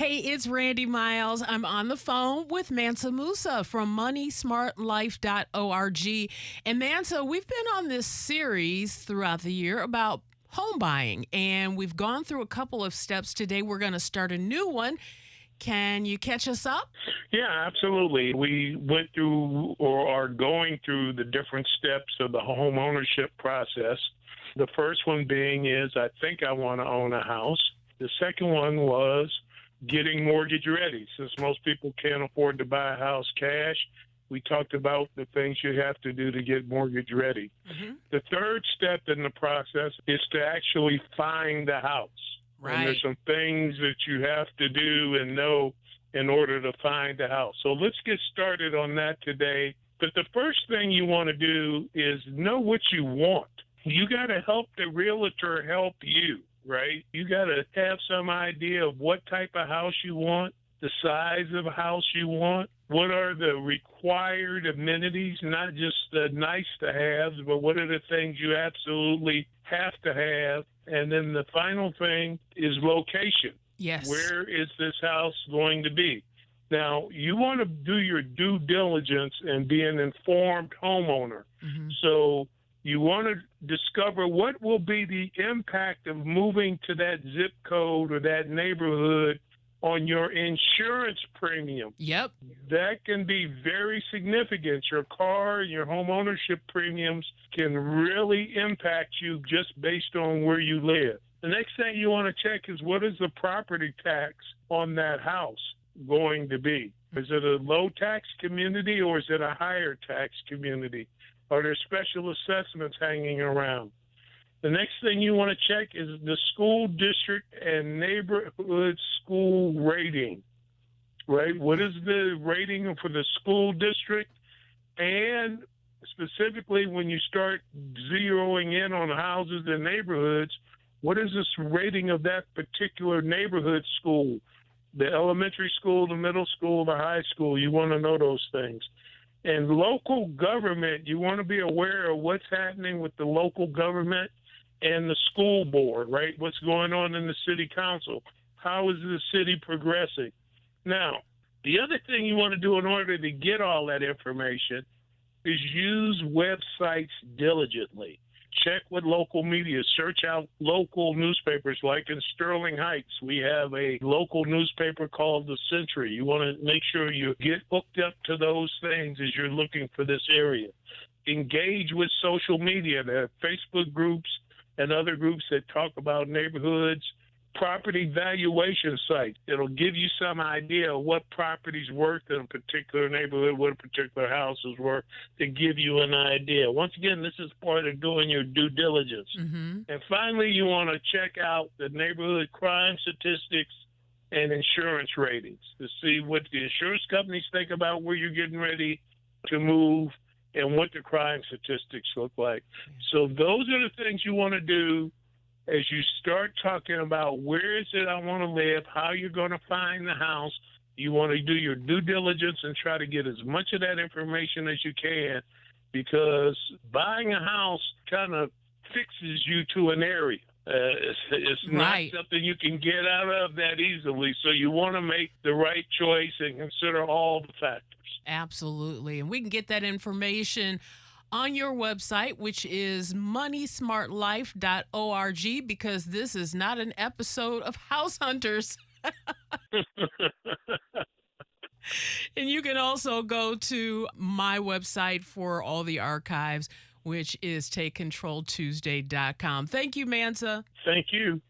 Hey, it's Randy Miles. I'm on the phone with Mansa Musa from moneysmartlife.org. And Mansa, we've been on this series throughout the year about home buying, and we've gone through a couple of steps. Today, we're going to start a new one. Can you catch us up? Yeah, absolutely. We went through or are going through the different steps of the home ownership process. The first one being is, I think I want to own a house. The second one was getting mortgage ready. Since most people can't afford to buy a house cash, we talked about the things you have to do to get mortgage ready. Mm-hmm. The third step in the process is to actually find the house. Right. And there's some things that you have to do and know in order to find the house. So let's get started on that today. But the first thing you want to do is know what you want. You got to help the realtor help you, right? You got to have some idea of what type of house you want, the size of house you want, what are the required amenities, not just the nice to haves, but what are the things you absolutely have to have. And then the final thing is location. Yes. Where is this house going to be? Now, you want to do your due diligence and be an informed homeowner. Mm-hmm. So you want to discover what will be the impact of moving to that zip code or that neighborhood on your insurance premium. Yep. That can be very significant. Your car and your home ownership premiums can really impact you just based on where you live. The next thing you want to check is, what is the property tax on that house going to be? Is it a low tax community or is it a higher tax community? Are there special assessments hanging around? The next thing you want to check is the school district and neighborhood school rating, right? What is the rating for the school district? And specifically, when you start zeroing in on houses and neighborhoods, what is this rating of that particular neighborhood school? The elementary school, the middle school, the high school, you want to know those things. And local government, you want to be aware of what's happening with the local government and the school board, right? What's going on in the city council? How is the city progressing? Now, the other thing you want to do in order to get all that information is use websites diligently. Check with local media. Search out local newspapers. Like in Sterling Heights, we have a local newspaper called The Century. You want to make sure you get hooked up to those things as you're looking for this area. Engage with social media. There are Facebook groups and other groups that talk about neighborhoods, property valuation sites. It'll give you some idea of what property's worth in a particular neighborhood, what a particular house is worth, to give you an idea. Once again, this is part of doing your due diligence. Mm-hmm. And finally, you want to check out the neighborhood crime statistics and insurance ratings to see what the insurance companies think about where you're getting ready to move and what the crime statistics look like. So those are the things you want to do as you start talking about where is it I want to live, how you're going to find the house. You want to do your due diligence and try to get as much of that information as you can, because buying a house kind of fixes you to an area. It's right. Not something you can get out of that easily. So you want to make the right choice and consider all the factors. Absolutely. And we can get that information on your website, which is moneysmartlife.org, because this is not an episode of House Hunters. And you can also go to my website for all the archives, which is TakeControlTuesday.com. Thank you, Mansa. Thank you.